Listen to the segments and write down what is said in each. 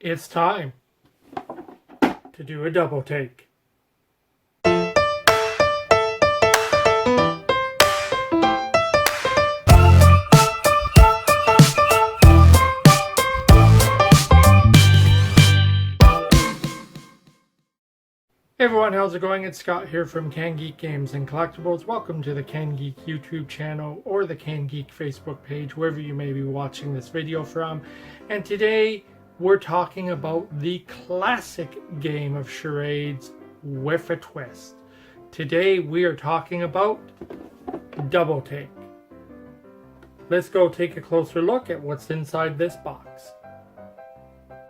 It's time to do a double take. Hey everyone, how's it going? It's Scott here from CanGeek Games and Collectibles. Welcome to the CanGeek YouTube channel or the CanGeek Facebook page, wherever you may be watching this video from. And today we're talking about the classic game of charades with a twist. Today we are talking about Double Take. Let's go take a closer look at what's inside this box.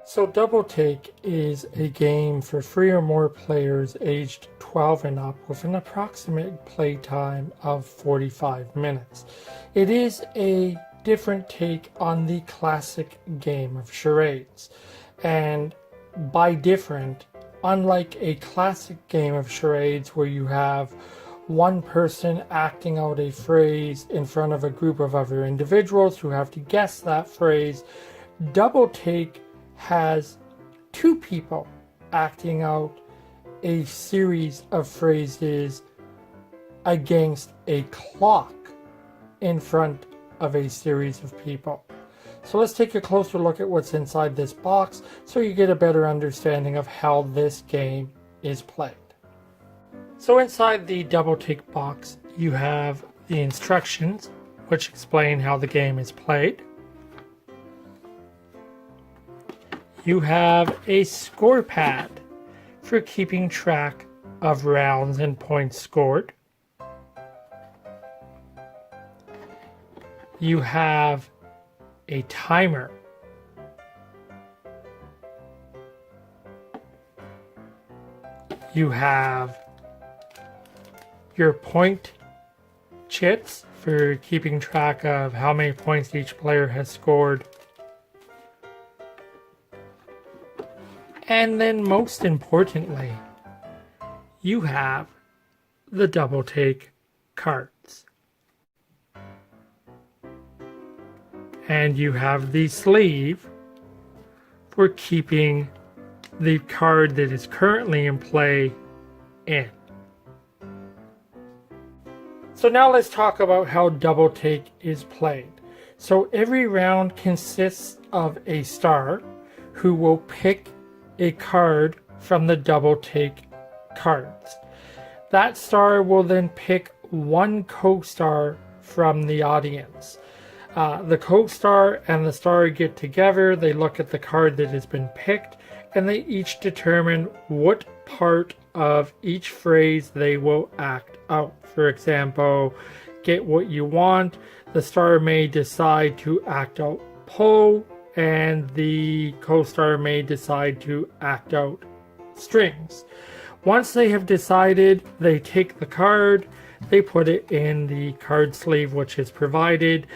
So Double Take is a game for 3 or more players aged 12 and up with an approximate play time of 45 minutes. It is a different take on the classic game of charades. And by different, unlike a classic game of charades where you have one person acting out a phrase in front of a group of other individuals who have to guess that phrase, Double Take has 2 people acting out a series of phrases against a clock in front of a series of people. So let's take a closer look at what's inside this box so you get a better understanding of how this game is played. So inside the Double Take box you have the instructions which explain how the game is played. You have a score pad for keeping track of rounds and points scored. You have a timer. You have your point chits for keeping track of how many points each player has scored. And then most importantly, you have the Double Take cards. And you have the sleeve for keeping the card that is currently in play in. So now let's talk about how Double Take is played. So every round consists of a star who will pick a card from the Double Take cards. That star will then pick one co-star from the audience. The co-star and the star get together, they look at the card that has been picked, and they each determine what part of each phrase they will act out. For example, get what you want, the star may decide to act out Poe, and the co-star may decide to act out strings. Once they have decided, they take the card, they put it in the card sleeve which is provided.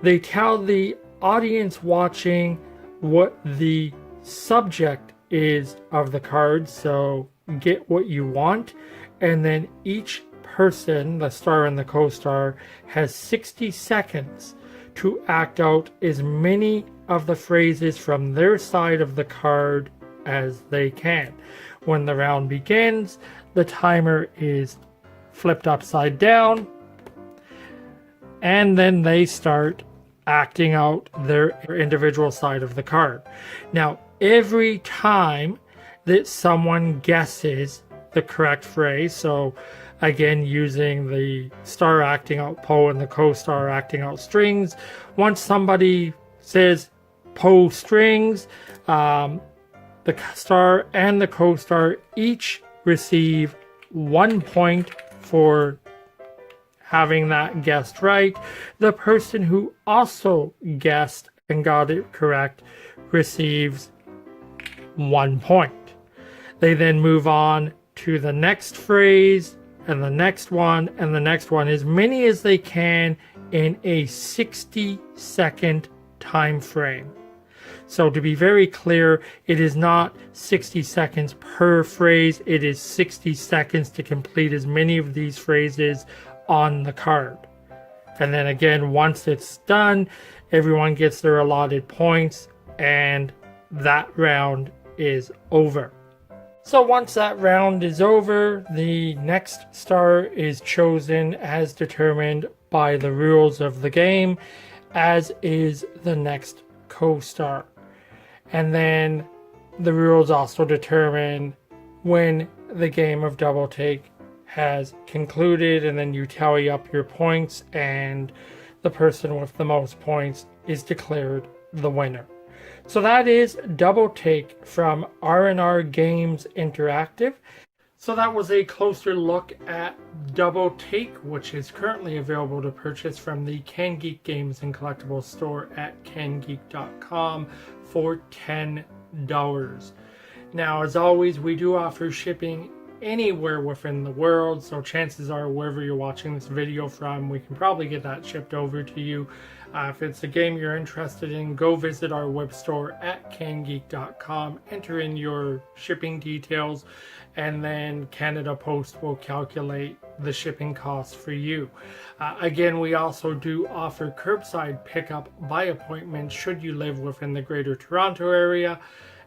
They tell the audience watching what the subject is of the card, so get what you want, and then each person, the star and the co-star, has 60 seconds to act out as many of the phrases from their side of the card as they can. When the round begins, the timer is flipped upside down, and then they start acting out their individual side of the card. Now, every time that someone guesses the correct phrase, so again using the star acting out Poe and the co-star acting out strings, once somebody says Poe strings, the star and the co-star each receive 1 point for having that guessed right. The person who also guessed and got it correct receives 1 point. They then move on to the next phrase and the next one and the next one, as many as they can in a 60-second time frame. So to be very clear, it is not 60 seconds per phrase, it is 60 seconds to complete as many of these phrases on the card. And then again, once it's done, everyone gets their allotted points and that round is over. So once that round is over, the next star is chosen as determined by the rules of the game, as is the next co-star. And then the rules also determine when the game of double take has concluded, and then you tally up your points, and the person with the most points is declared the winner. So that is Double Take from R&R Games Interactive. So that was a closer look at Double Take, which is currently available to purchase from the CanGeek Games and Collectibles store at cangeek.com for $10. Now, as always, we do offer shipping anywhere within the world, so chances are wherever you're watching this video from, we can probably get that shipped over to you. If it's a game you're interested in, go visit our web store at cangeek.com, enter in your shipping details, and then Canada Post will calculate the shipping costs for you. Again, we also do offer curbside pickup by appointment should you live within the Greater Toronto area.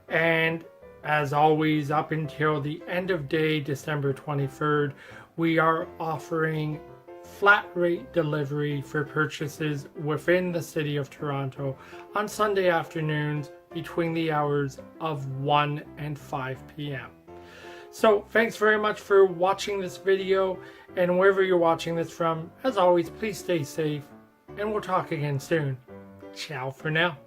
And as always, up until the end of day, December 23rd, we are offering flat rate delivery for purchases within the city of Toronto on Sunday afternoons between the hours of 1 and 5 p.m. So thanks very much for watching this video, and wherever you're watching this from, as always, please stay safe, and we'll talk again soon. Ciao for now.